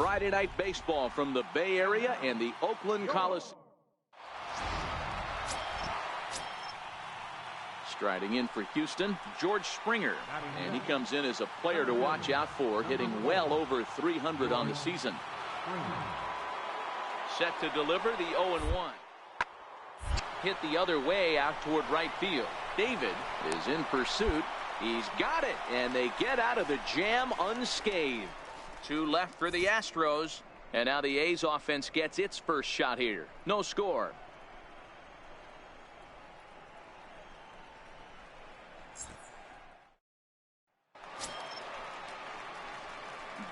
Friday Night Baseball from the Bay Area and the Oakland Coliseum. Striding in for Houston, George Springer, and he comes in as a player to watch out for, hitting well over 300 on the season. Set to deliver the 0-1. Hit the other way out toward right field. David is in pursuit. He's got it, and they get out of the jam unscathed. 2 left for the Astros, and now the A's offense gets its first shot here. No score.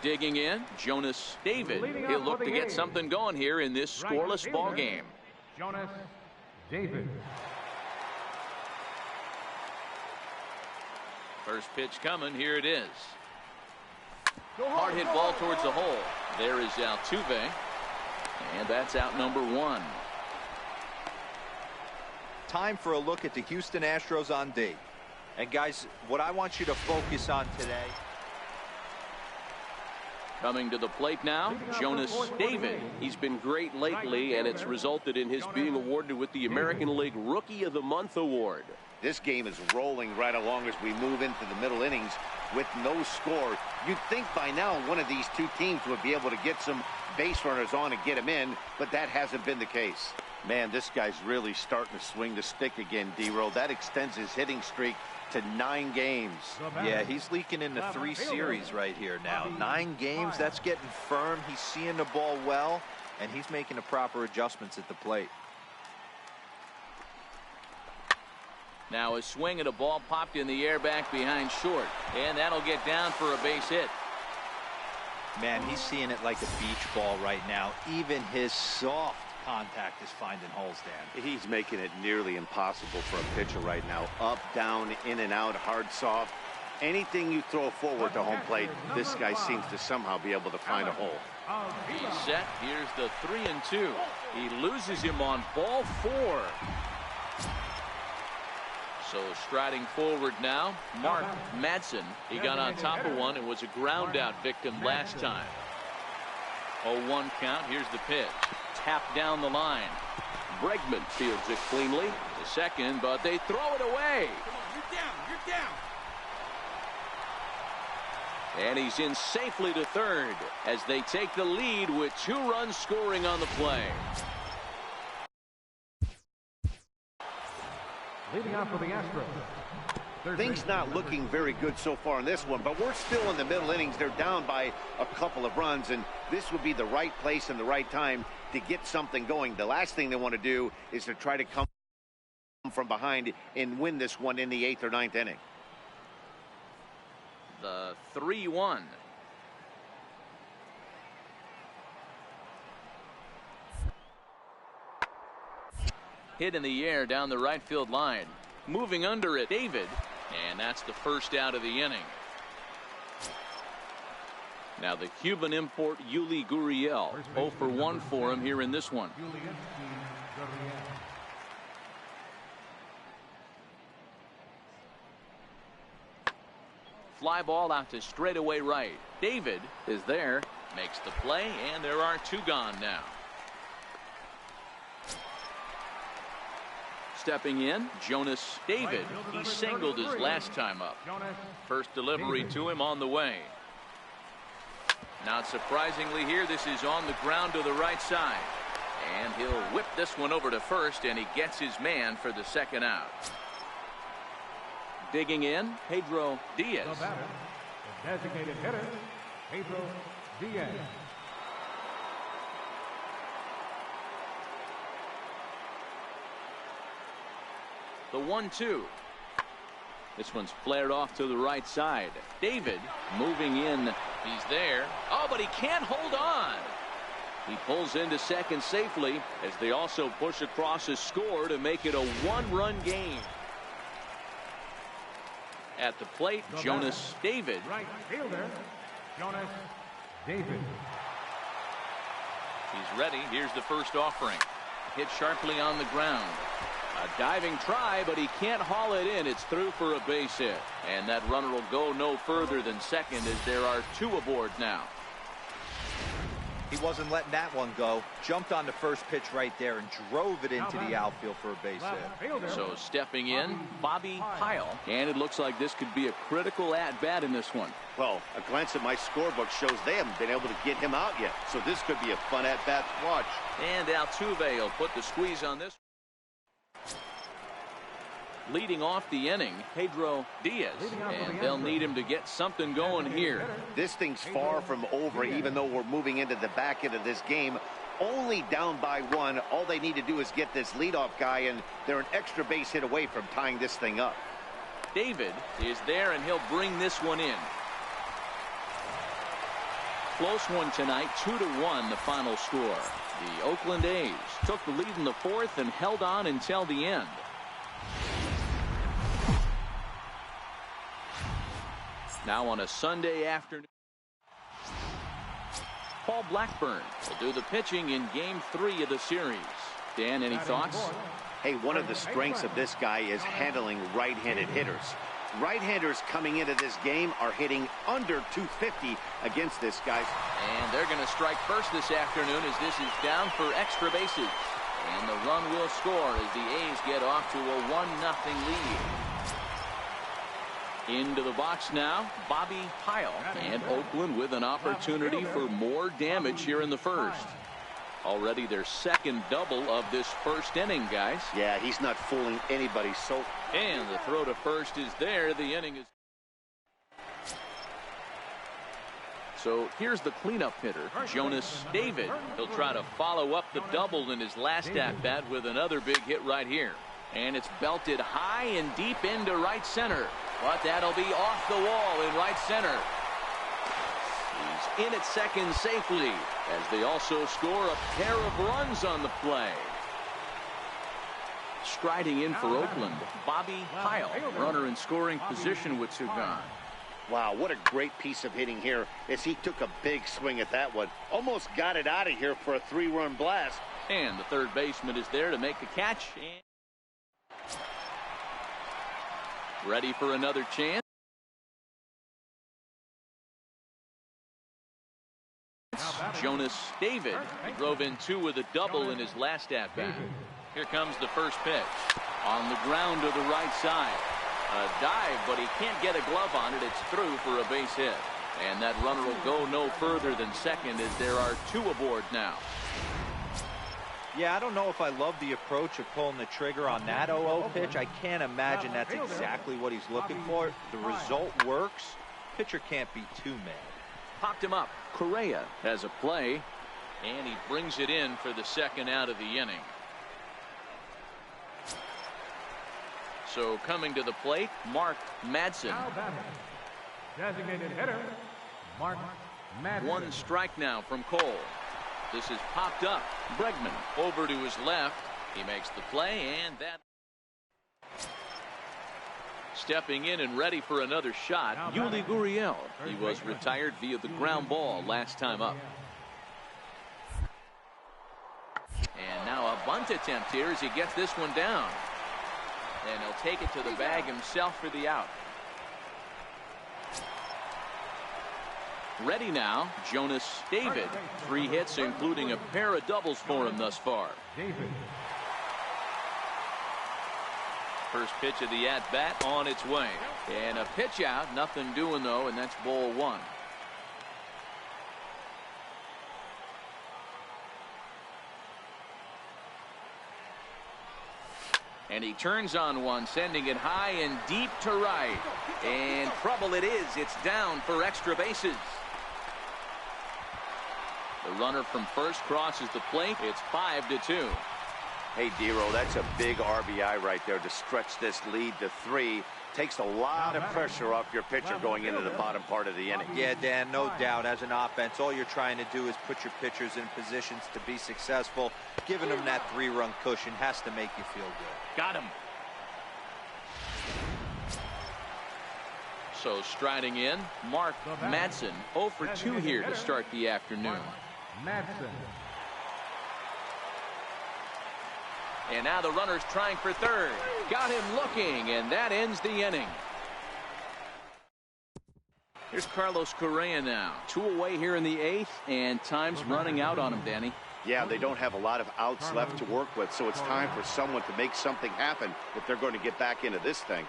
Digging in, Jonas David. He'll look to get something going here in this scoreless ball game. Jonas David. First pitch coming. Here it is. Hard hit ball towards the hole. There is Altuve, and that's out number 1. Time for a look at the Houston Astros on D. And guys, what I want you to focus on today. Coming to the plate now, Jonas David. He's been great lately, and it's resulted in his being awarded with the American League Rookie of the Month award. This game is rolling right along as we move into the middle innings with no score. You'd think by now one of these two teams would be able to get some base runners on and get them in, but that hasn't been the case. Man, this guy's really starting to swing the stick again, D-Roll. That extends his hitting streak to 9 games. Yeah, he's leaking into 3 series right here now. 9 games, that's getting firm. He's seeing the ball well, and he's making the proper adjustments at the plate. Now a swing and a ball popped in the air back behind short, and that'll get down for a base hit. Man, he's seeing it like a beach ball right now. Even his soft contact is finding holes, Dan. He's making it nearly impossible for a pitcher right now. Up, down, in and out, hard, soft. Anything you throw forward to home plate, this guy seems to somehow be able to find a hole. He's set. Here's the 3-2. He loses him on ball 4. So striding forward now, Mark Madsen. He got on top of one and was a ground out victim last time. 0-1 count. Here's the pitch. Tapped down the line. Bregman fields it cleanly. The second, but they throw it away. Come on, you're down, you're down. And he's in safely to third as they take the lead with 2 runs scoring on the play. Leading off for the Astros. Things not looking very good so far in this one, but we're still in the middle innings. They're down by a couple of runs, and this would be the right place and the right time to get something going. The last thing they want to do is to try to come from behind and win this one in the 8th or 9th inning. The 3-1. Hit in the air down the right field line. Moving under it, David. And that's the first out of the inning. Now the Cuban import, Yuli Gurriel. 0 for 1 for him here in this one. Fly ball out to straightaway right. David is there, makes the play, and there are 2 gone now. Stepping in, Jonas David. He singled his last time up. First delivery to him on the way. Not surprisingly here, this is on the ground to the right side. And he'll whip this one over to first, and he gets his man for the second out. Digging in, Pedro Diaz. The batter, the designated hitter, Pedro Diaz. The 1-2. This one's flared off to the right side. David moving in. He's there. Oh, but he can't hold on. He pulls into second safely as they also push across a score to make it a 1-run game. At the plate, Jonas David. Right fielder, Jonas David. He's ready. Here's the first offering. Hit sharply on the ground. A diving try, but he can't haul it in. It's through for a base hit. And that runner will go no further than second as there are 2 aboard now. He wasn't letting that one go. Jumped on the first pitch right there and drove it into the outfield for a base hit. So stepping in, Bobby Pyle. And it looks like this could be a critical at-bat in this one. Well, a glance at my scorebook shows they haven't been able to get him out yet. So this could be a fun at-bat to watch. And Altuve will put the squeeze on this. Leading off the inning, Pedro Diaz, and they'll need him to get something going here. This thing's far from over, even though we're moving into the back end of this game. Only down by one. All they need to do is get this leadoff guy, and they're an extra base hit away from tying this thing up. David is there, and he'll bring this one in. Close one tonight, 2-1 the final score. The Oakland A's took the lead in the fourth and held on until the end. Now on a Sunday afternoon, Paul Blackburn will do the pitching in Game 3 of the series. Dan, any thoughts? Hey, one of the strengths of this guy is handling right-handed hitters. Right-handers coming into this game are hitting under 250 against this guy. And they're going to strike first this afternoon as this is down for extra bases. And the run will score as the A's get off to a 1-0 lead. Into the box now, Bobby Pyle, and Oakland with an opportunity for more damage here in the first. Already their second double of this first inning, guys. Yeah, he's not fooling anybody. And the throw to first is there. The inning is. So here's the cleanup hitter, Jonas David. He'll try to follow up the double in his last at-bat with another big hit right here. And it's belted high and deep into right center. But that'll be off the wall in right center. He's in at second safely as they also score a pair of runs on the play. Striding in for Oakland, Bobby Pyle, runner in scoring position with two gone. Wow, what a great piece of hitting here as he took a big swing at that one. Almost got it out of here for a 3-run blast. And the third baseman is there to make the catch. And ready for another chance. Jonas David. He drove in two with a double in his last at-bat. Here comes the first pitch. On the ground to the right side. A dive, but he can't get a glove on it. It's through for a base hit. And that runner will go no further than second as there are two aboard now. Yeah, I don't know if I love the approach of pulling the trigger on that 0-0 pitch. I can't imagine that's exactly what he's looking for. The result works. Pitcher can't be too mad. Popped him up. Correa has a play, and he brings it in for the second out of the inning. So coming to the plate, Mark Madsen. Designated hitter, Mark Madsen. One strike now from Cole. This is popped up. Bregman over to his left. He makes the play, and that. Stepping in and ready for another shot, Yuli Gurriel. He was retired via the ground ball last time up. And now a bunt attempt here as he gets this one down. And he'll take it to the bag himself for the out. Ready now, Jonas David. 3 hits, including a pair of doubles for him thus far. First pitch of the at-bat on its way. And a pitch out, nothing doing though, and that's ball one. And he turns on one, sending it high and deep to right. And trouble it is. It's down for extra bases. The runner from first crosses the plate. It's 5-2. Hey, Dero, that's a big RBI right there to stretch this lead to 3. Takes a lot of pressure off your pitcher going into the bottom part of the inning. Yeah, Dan, no doubt. As an offense, all you're trying to do is put your pitchers in positions to be successful. Giving them that 3-run cushion has to make you feel good. Got him. So striding in, Mark Madsen, 0 for 2 here to start the afternoon. Madsen. And now the runner's trying for third. Got him looking, and that ends the inning. Here's Carlos Correa now. 2 away here in the 8th, and time's running out on him, Danny. Yeah, they don't have a lot of outs left to work with, so it's time for someone to make something happen if they're going to get back into this thing.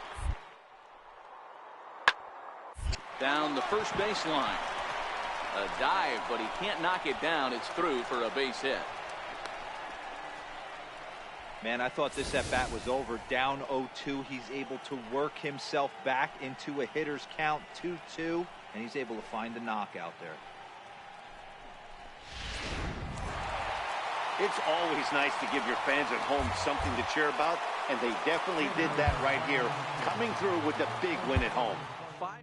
Down the first baseline. A dive, but he can't knock it down. It's through for a base hit. Man, I thought this at-bat was over. Down 0-2. He's able to work himself back into a hitter's count, 2-2, and he's able to find the knockout there. It's always nice to give your fans at home something to cheer about, and they definitely did that right here, coming through with the big win at home. 5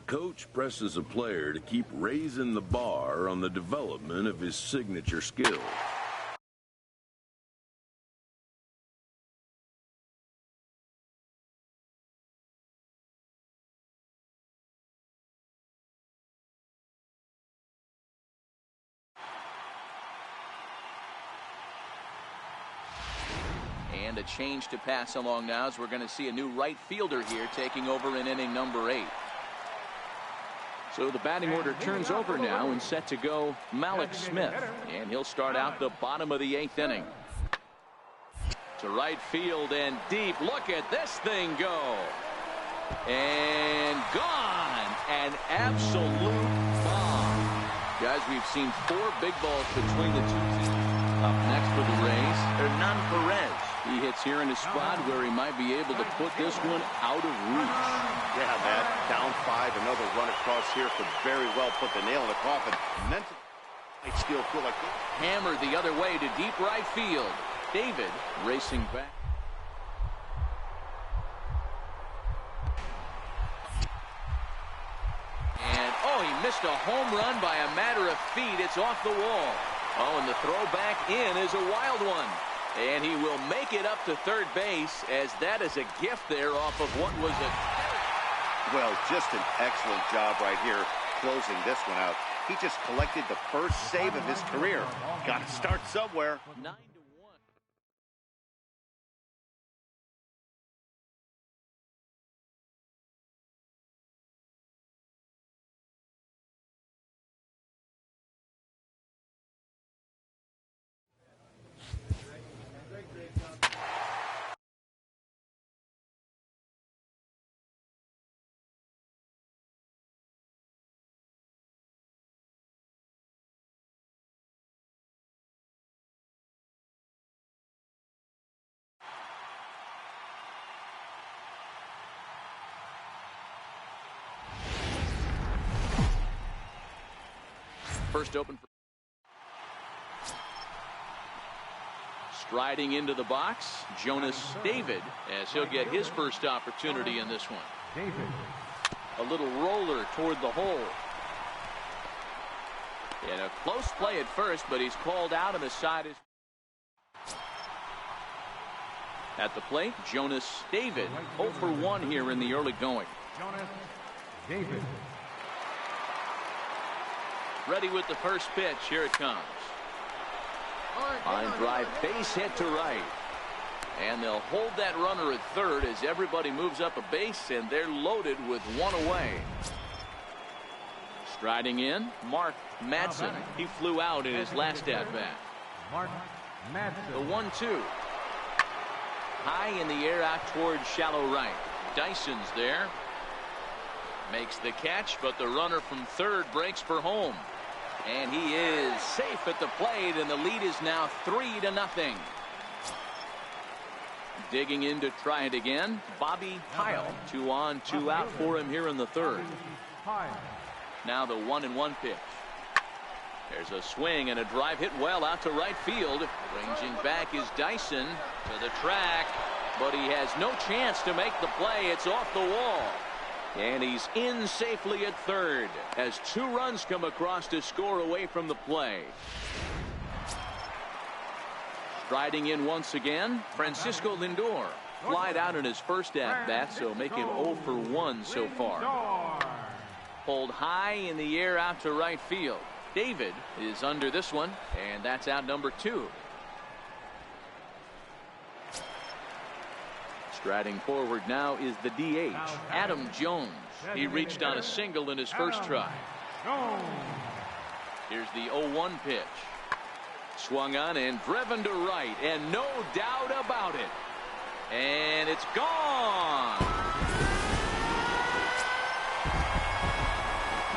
coach presses a player to keep raising the bar on the development of his signature skill. And a change to pass along now as we're going to see a new right fielder here taking over in inning number 8. So the batting order turns over now and set to go Malik Smith. And he'll start out the bottom of the 8th inning. To right field and deep. Look at this thing go. And gone. An absolute bomb. Guys, we've seen 4 big balls between the two teams. Up next for the Rays, Hernan Perez. He hits here in a spot where he might be able to put this one out of reach. Yeah, that down 5, another run across here could very well put the nail in the coffin. Mentally, I still feel like hammered the other way to deep right field. David racing back. And oh, he missed a home run by a matter of feet. It's off the wall. Oh, and the throw back in is a wild one. And he will make it up to third base, as that is a gift there off of what was a... Well, just an excellent job right here closing this one out. He just collected the first save of his career. Got to start somewhere. 9-1. First open. Striding into the box, Jonas David, as he'll get his first opportunity in this one. David. A little roller toward the hole. And a close play at first, but he's called out on the side. At the plate, Jonas David, 0 for 1 here in the early going. Jonas David. Ready with the first pitch. Here it comes. Line drive, base hit to right. And they'll hold that runner at third as everybody moves up a base, and they're loaded with one away. Striding in, Mark Madsen. He flew out in his last at-bat. Mark Madsen. The 1-2. High in the air out towards shallow right. Dyson's there. Makes the catch, but the runner from third breaks for home. And he is safe at the plate, and the lead is now 3-0. Digging in to try it again, Bobby Heil. 2 on, 2 out for him here in the third. Now the 1-1 pitch. There's a swing and a drive hit well out to right field. Ranging back is Dyson to the track, but he has no chance to make the play. It's off the wall. And he's in safely at third as 2 runs come across to score away from the play. Striding in once again, Francisco Lindor. Flied out in his first at-bat, so making 0 for 1 so far. Pulled high in the air out to right field. David is under this one, and that's out number 2. Striding forward now is the DH, Adam Jones. He reached on a single in his first try. Here's the 0-1 pitch. Swung on and driven to right, and no doubt about it. And it's gone.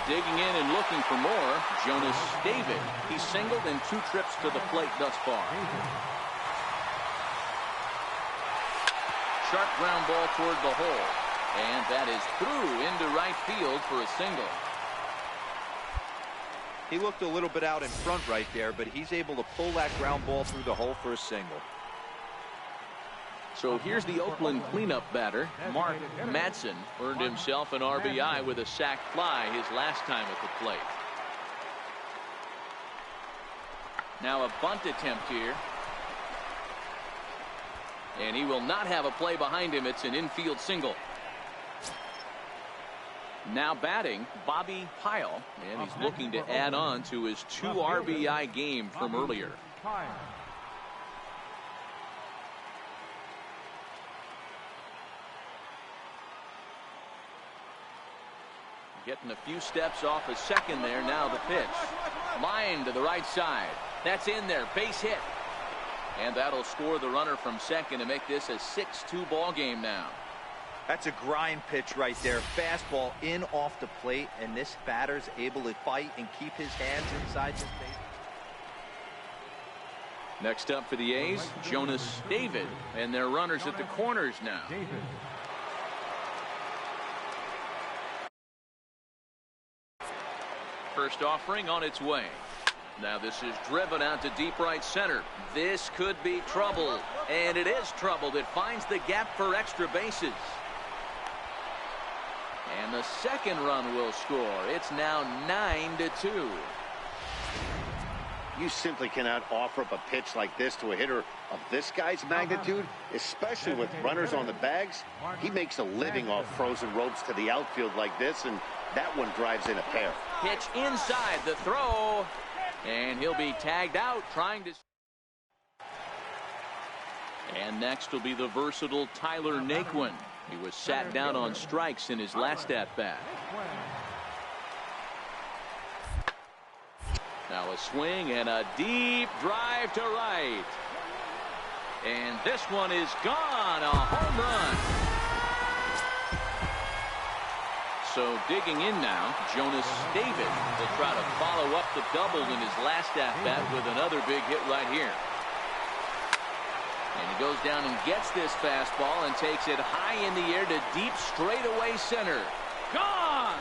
Digging in and looking for more, Jonas David. He's singled in 2 trips to the plate thus far. Sharp ground ball toward the hole. And that is through into right field for a single. He looked a little bit out in front right there, but he's able to pull that ground ball through the hole for a single. So here's the Oakland cleanup batter. Mark Madsen earned himself an RBI with a sac fly his last time at the plate. Now a bunt attempt here. And he will not have a play behind him. It's an infield single. Now batting, Bobby Pyle, and he's looking to add on to his 2 RBI game from earlier. Getting a few steps off a second there. Now the pitch. Line to the right side. That's in there. Base hit. And that'll score the runner from second to make this a 6-2 ball game now. That's a grind pitch right there. Fastball in off the plate, and this batter's able to fight and keep his hands inside the base. Next up for the A's, Jonas David, and their runners at the corners now. First offering on its way. Now this is driven out to deep right center. This could be trouble, and it is trouble. It finds the gap for extra bases. And the second run will score. It's now 9-2. You simply cannot offer up a pitch like this to a hitter of this guy's magnitude, especially with runners on the bags. He makes a living off frozen ropes to the outfield like this, and that one drives in a pair. Pitch inside the throw, and he'll be tagged out trying to. And next will be the versatile Tyler Naquin. He was sat down on strikes in his last at-bat. Now a swing and a deep drive to right. And this one is gone. A home run. So digging in now, Jonas David will try to follow up the double in his last at-bat with another big hit right here. And he goes down and gets this fastball and takes it high in the air to deep straightaway center. Gone!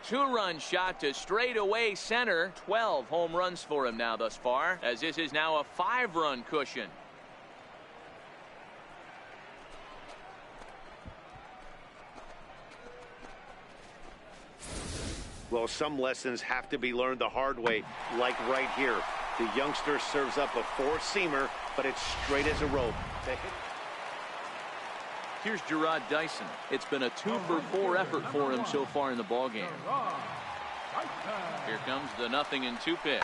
Two-run shot to straightaway center. 12 home runs for him now thus far, as this is now a 5-run cushion. Well, some lessons have to be learned the hard way, like right here. The youngster serves up a 4-seamer, but it's straight as a rope. Here's Gerard Dyson. It's been a 2-for-4 effort for him so far in the ballgame. Here comes the 0-2 pitch.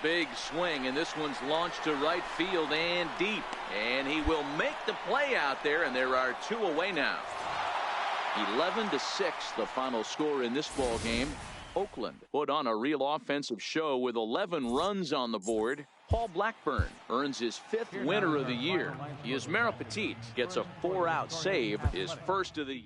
Big swing, and this one's launched to right field and deep. And he will make the play out there, and there are 2 away now. 11-6, the final score in this ball game. Oakland put on a real offensive show with 11 runs on the board. Paul Blackburn earns his 5th winner of the year. Yusmeiro Petit gets a 4-out save, his first of the year.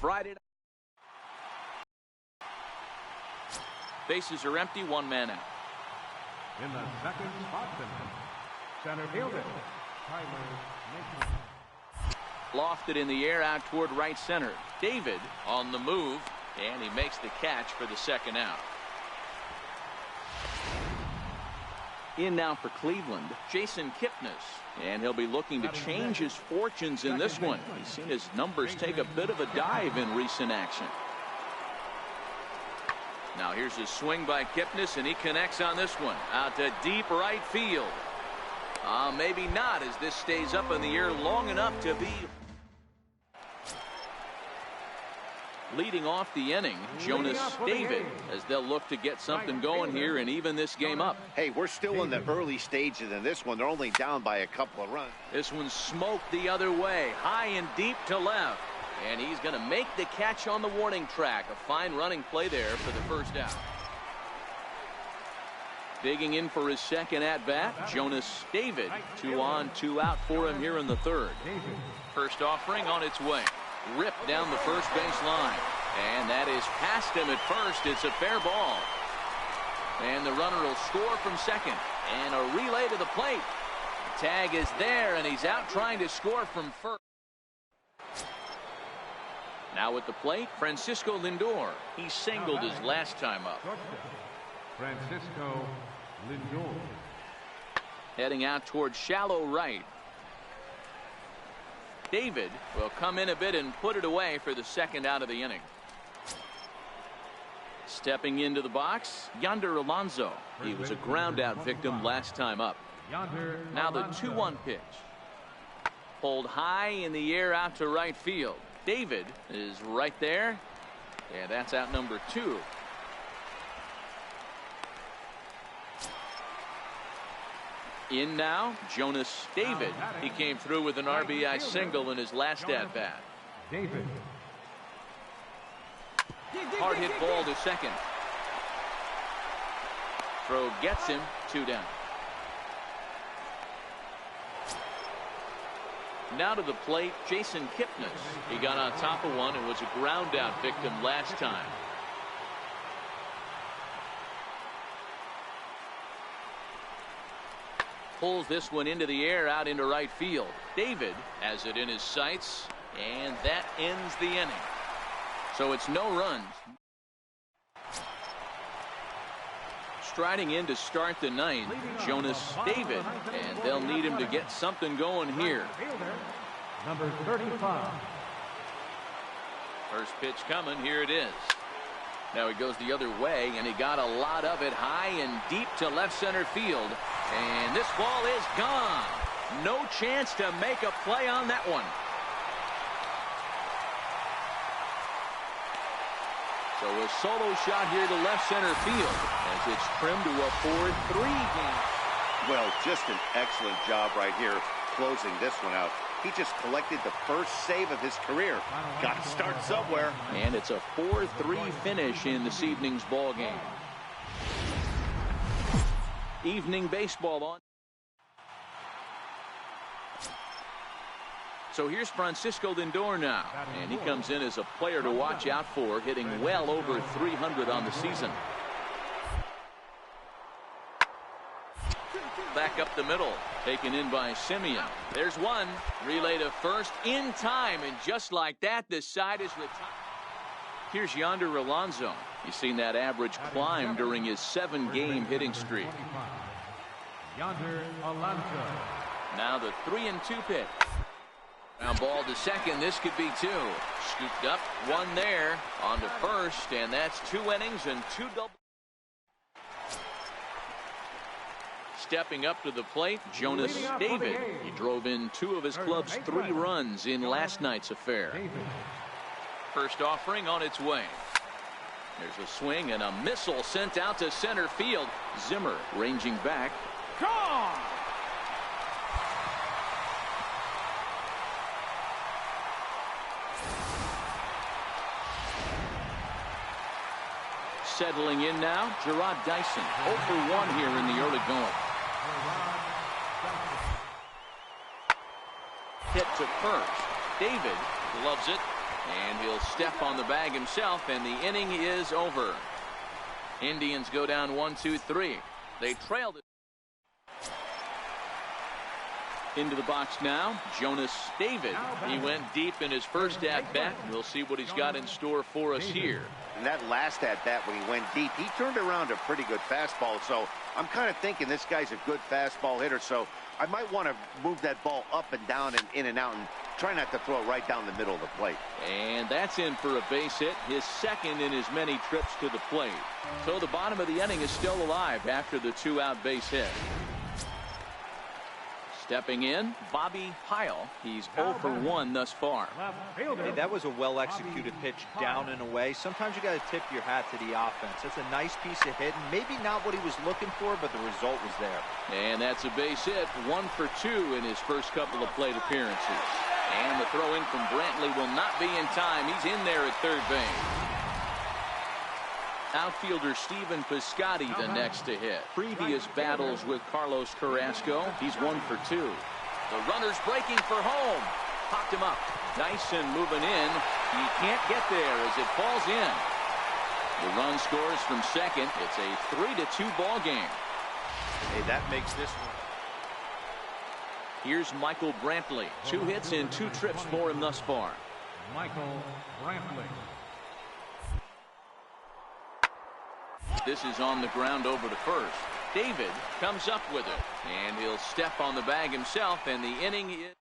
Friday. Bases are empty, 1 man out. In the second spot, center fielder, Tyler Naquin. Lofted in the air out toward right center. David on the move, and he makes the catch for the 2nd out. In now for Cleveland, Jason Kipnis. And he'll be looking to change his fortunes in this one. He's seen his numbers take a bit of a dive in recent action. Now here's a swing by Kipnis, and he connects on this one. Out to deep right field. Maybe not, as this stays up in the air long enough to be... Leading off the inning, Jonas David, as they'll look to get something going here and even this game up. Hey, we're still in the early stages in this one. They're only down by a couple of runs. This one's smoked the other way, high and deep to left. And he's going to make the catch on the warning track. A fine running play there for the first out. Digging in for his second at-bat, Jonas David. 2 on, 2 out for him here in the third. First offering on its way. Ripped down the first base line. And that is past him at first. It's a fair ball. And the runner will score from second. And a relay to the plate. The tag is there, and he's out trying to score from first. Now at the plate, Francisco Lindor. He singled his last time up. Francisco Lindor. Heading out towards shallow right. David will come in a bit and put it away for the second out of the inning. Stepping into the box, Yonder Alonso. He was a ground out victim last time up. Now the 2-1 pitch. Pulled high in the air out to right field. David is right there. Yeah, that's out number 2. In now, Jonas David. He came through with an RBI single in his last at-bat. David. Hard hit ball to second. Throw gets him, 2 down. Now to the plate, Jason Kipnis. He got on top of one and was a ground out victim last time. Pulls this one into the air out into right field. David has it in his sights, and that ends the inning. So it's no runs. Striding in to start the ninth, Jonas David, and they'll need him to get something going here. Number 35. First pitch coming. Here it is. Now he goes the other way, and he got a lot of it high and deep to left center field. And this ball is gone. No chance to make a play on that one. So a solo shot here to left center field as it's trimmed to a 4-3 game. Well, just an excellent job right here closing this one out. He just collected the first save of his career. Got to start somewhere. And it's a 4-3 finish in this evening's ball game. Evening baseball on. So here's Francisco Lindor now, and he comes in as a player to watch out for, hitting well over 300 on the season. Back up the middle, taken in by Simeon. There's one. Relay to first in time, and just like that, the side is retired. Here's Yonder Alonso. You've seen that average climb during his 7-game hitting streak. Yonder Alonso. Now the 3-2 pitch. Ground ball to second. This could be 2. Scooped up, 1 there. On to first, and that's 2 innings and 2 double. Stepping up to the plate, Jonas David. He drove in 2 of his club's 3 runs in last night's affair. First offering on its way. There's a swing and a missile sent out to center field. Zimmer ranging back. Gone! Settling in now, Gerard Dyson. 0 for 1 here in the early going. Hit to first. David gloves it, and he'll step on the bag himself, and the inning is over. Indians go down 1-2-3. They trailed it. Into the box now, Jonas David. He went deep in his first at-bat. We'll see what he's got in store for us here. And that last at-bat when he went deep, he turned around a pretty good fastball. So I'm kind of thinking this guy's a good fastball hitter. So I might want to move that ball up and down and in and out and try not to throw it right down the middle of the plate. And that's in for a base hit, his second in as many trips to the plate. So the bottom of the inning is still alive after the 2-out base hit. Stepping in, Bobby Pyle. He's 0 for 1 thus far. Hey, that was a well-executed pitch down and away. Sometimes you got to tip your hat to the offense. That's a nice piece of hitting. Maybe not what he was looking for, but the result was there. And that's a base hit, 1 for 2 in his first couple of plate appearances. And the throw in from Brantley will not be in time. He's in there at third base. Outfielder Stephen Piscotty the next to hit. Previous battles with Carlos Carrasco, he's 1 for 2. The runner's breaking for home. Popped him up. Dyson moving in. He can't get there as it falls in. The run scores from second. It's a 3-2 ball game. Hey, that makes this one. Here's Michael Brantley. 2 hits and 2 trips for him thus far. Michael Brantley. This is on the ground over to first. David comes up with it, and he'll step on the bag himself, and the inning is...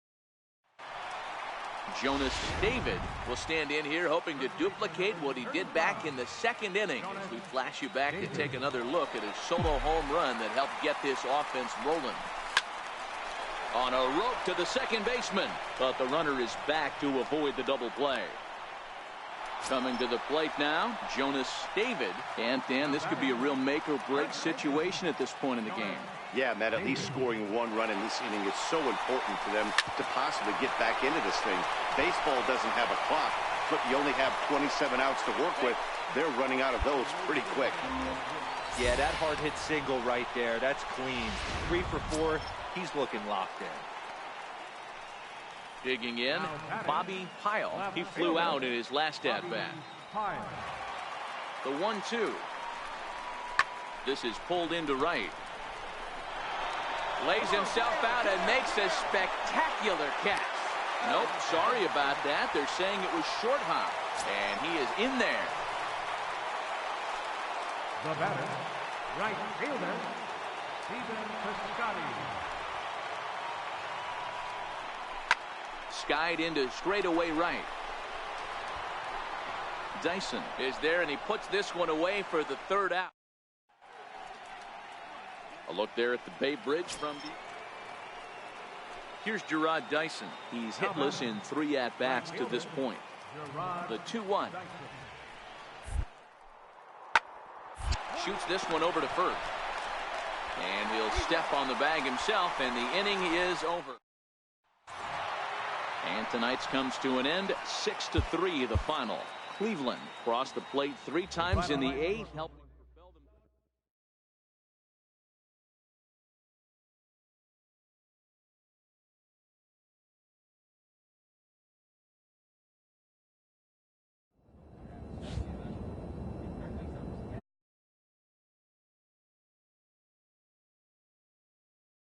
Jonas David will stand in here hoping to duplicate what he did back in the second inning. As we flash you back to take another look at his solo home run that helped get this offense rolling. On a rope to the second baseman, but the runner is back to avoid the double play. Coming to the plate now, Jonas David. And Dan, this could be a real make or break situation at this point in the game. Yeah, Matt, at least scoring 1 run in this inning is so important to them to possibly get back into this thing. Baseball doesn't have a clock, but you only have 27 outs to work with. They're running out of those pretty quick. Yeah, that hard hit single right there. That's clean. 3 for 4. He's looking locked in. Digging in, Bobby Pyle. He flew out in his last at-bat. The 1-2. This is pulled into right. Lays himself out and makes a spectacular catch. Nope, sorry about that. They're saying it was short hop, and he is in there. The batter, right fielder, Stephen Piscotty. Skied into straightaway right. Dyson is there, and he puts this one away for the 3rd out. A look there at the Bay Bridge from the... Here's Gerard Dyson. He's hitless in 3 at-bats to this point. The 2-1. Shoots this one over to first. And he'll step on the bag himself, and the inning is over. And tonight's comes to an end. 6-3 the final. Cleveland crossed the plate 3 times in the 8th.